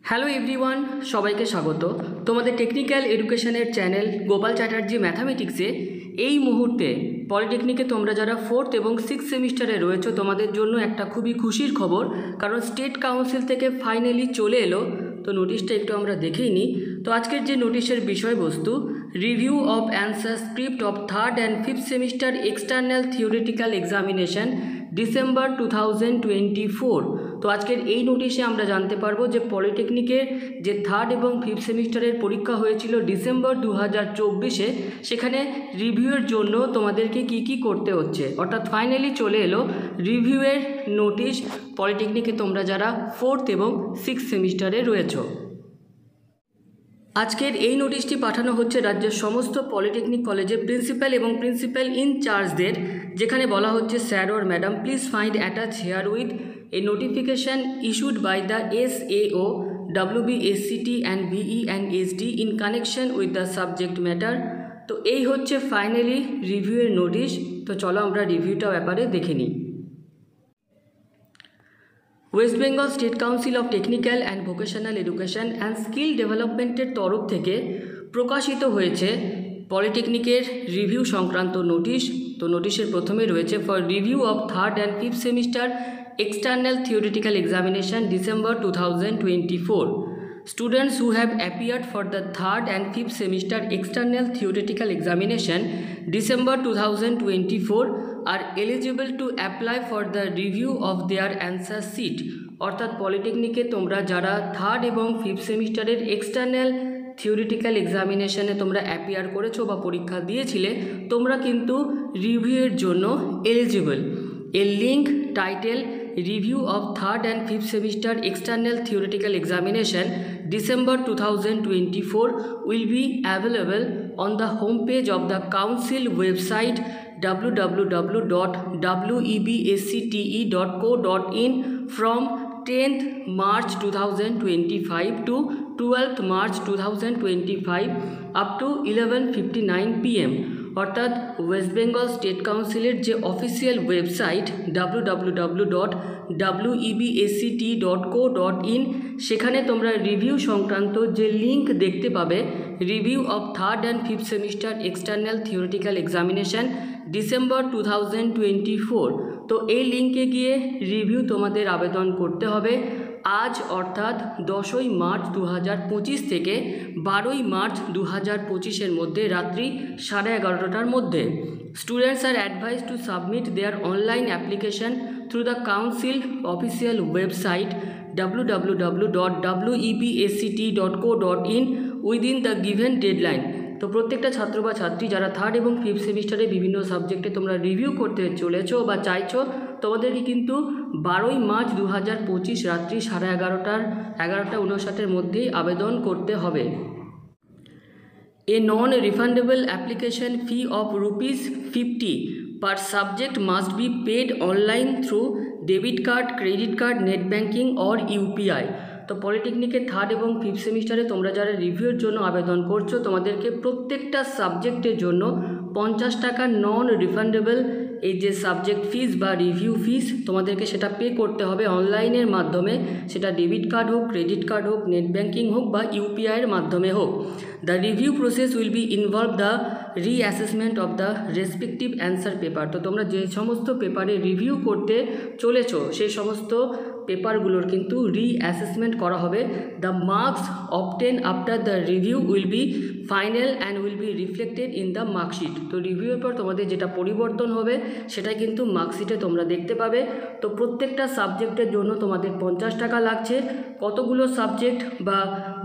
Hello everyone, সবাইকে স্বাগত তোমাদের টেকনিক্যাল এডুকেশনের চ্যানেল গোপাল চ্যাটার্জি ম্যাথামেটিক্সে। এই মুহূর্তে পলিটেকনিকে তোমরা যারা 4th এবং 6th সেমিস্টারে রয়েছো তোমাদের জন্য একটা খুবই খুশির খবর, কারণ স্টেট কাউন্সিল থেকে ফাইনালি চলে এলো। তো নোটিশটা একটু আমরা দেখেই নিই। তো আজকের যে নোটিশের বিষয়বস্তু, review of answer script of 3rd and 5th semester external theoretical examination December 2024। তো আজকের এই নোটিশে আমরা জানতে পারবো যে পলিটেকনিকের যে 3rd এবং 5th সেমিস্টারের পরীক্ষা হয়েছিল ডিসেম্বর 2024-এ, সেখানে রিভিউয়ের জন্য তোমাদেরকে কি করতে হচ্ছে, অর্থাৎ ফাইনালি চলে এলো রিভিউয়ের নোটিশ পলিটেকনিকে তোমরা যারা 4th এবং 6th সেমিস্টারে রয়েছো। আজকের এই নোটিশটি পাঠানো হচ্ছে রাজ্যের সমস্ত পলিটেকনিক কলেজের প্রিন্সিপাল এবং প্রিন্সিপাল ইনচার্জদের, যেখানে বলা হচ্ছে sir or madam please find attach here with a notification issued by the SAO, WBSCT and VE and SD in connection with the subject matter। তো এই হচ্ছে ফাইনালি রিভিউয়ের নোটিশ। তো চলো আমরা রিভিউটা ব্যাপারে দেখে নিই। West Bengal state council of technical and vocational education and skill ডেভেলপমেন্টের তরফ থেকে প্রকাশিত হয়েছে পলিটেকনিকের রিভিউ সংক্রান্ত নোটিশ। তো নোটিশের প্রথমে রয়েছে for review of 3rd and 5th semester external theoretical examination December 2024. Students who have appeared for the 3rd and 5th semester external theoretical examination December 2024 are eligible to apply for the review of their answer sheet। অর্থাৎ পলিটেকনিকে তোমরা যারা 3rd এবং 5th সেমিস্টারের external theoretical এক্সামিনেশনে তোমরা appear করেছো বা পরীক্ষা দিয়েছিলে, তোমরা কিন্তু রিভিউয়ের জন্য eligible. A link title Review of 3rd and 5th semester external theoretical examination December 2024 will be available on the homepage of the council website www.webscte.co.in from 10th March 2025 to 12th March 2025 up to 11:59 PM। অর্থাৎ West Bengal state কাউন্সিলের যে official website www.websct.co.in, সেখানে তোমরা review সংক্রান্ত যে link দেখতে পাবে, review of 3rd and 5th semester external theoretical examination December 2024। তো এই লিঙ্কে গিয়ে রিভিউ তোমাদের আবেদন করতে হবে আজ, অর্থাৎ 10ই মার্চ 2025 থেকে 12ই মার্চ 2025-এর মধ্যে রাত্রি 11:30টার মধ্যে। Students are advise to submit their online application through the council official website www.websct.co.in within the given deadline. তো প্রত্যেকটা ছাত্র বা ছাত্রী যারা 3rd এবং 5th সেমিস্টারে বিভিন্ন সাবজেক্টে তোমরা রিভিউ করতে চলেছো বা চাইছো, তোমাদেরকে কিন্তু 12ই মার্চ 2025 রাত্রি 11:30-11:59-এর মধ্যেই আবেদন করতে হবে। A non-refundable application fee of ₹50 per subject must be paid online through debit card, credit card, net banking or UPI। তো পলিটেকনিকের 3rd এবং 5th সেমিস্টারে তোমরা যারা রিভিউর জন্য আবেদন করছো, তোমাদেরকে প্রত্যেকটা সাবজেক্টের জন্য 50 টাকা নন রিফান্ডেবল এই যে সাবজেক্ট ফিস বা রিভিউ ফিস, তোমাদেরকে সেটা পে করতে হবে অনলাইনের মাধ্যমে, সেটা ডেবিট কার্ড হোক, ক্রেডিট কার্ড হোক, নেট ব্যাঙ্কিং হোক বা ইউপিআইয়ের মাধ্যমে হোক। The review process will be involve the reassessment of the respective answer paper. তো তোমরা যে সমস্ত পেপারে রিভিউ করতে চলেছো সেই সমস্ত পেপারগুলোর কিন্তু রিঅ্যাসেসমেন্ট করা হবে। The marks obtain after the review will be final and will be reflected in the marksheet. তো রিভিউয়ের পর তোমাদের যেটা পরিবর্তন হবে সেটা কিন্তু মার্কশিটে তোমরা দেখতে পাবে। তো প্রত্যেকটা সাবজেক্টের জন্য তোমাদের 50 টাকা লাগছে। কতগুলো সাবজেক্ট বা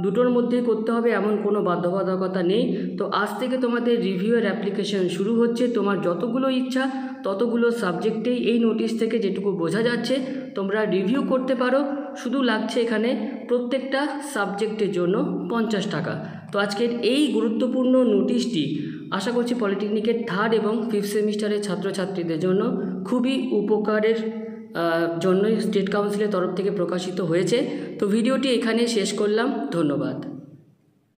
দুটোর মধ্যেই করতে হবে এমন কোনো বাধ্যবাধকতা নেই। তো আজ থেকে তোমাদের রিভিউয়ের অ্যাপ্লিকেশন শুরু হচ্ছে। তোমার যতগুলো ইচ্ছা ততগুলো সাবজেক্টেই এই নোটিশ থেকে যেটুকু বোঝা যাচ্ছে তোমরা রিভিউ করতে পারো। শুধু লাগছে এখানে প্রত্যেকটা সাবজেক্টের জন্য 50 টাকা। তো আজকের এই গুরুত্বপূর্ণ নোটিশটি আশা করছি পলিটেকনিকের 3rd এবং 5th সেমিস্টারের ছাত্রছাত্রীদের জন্য খুবই উপকারের জন্যই স্টেট কাউন্সিলের তরফ থেকে প্রকাশিত হয়েছে। তো ভিডিওটি এখানে শেষ করলাম। ধন্যবাদ।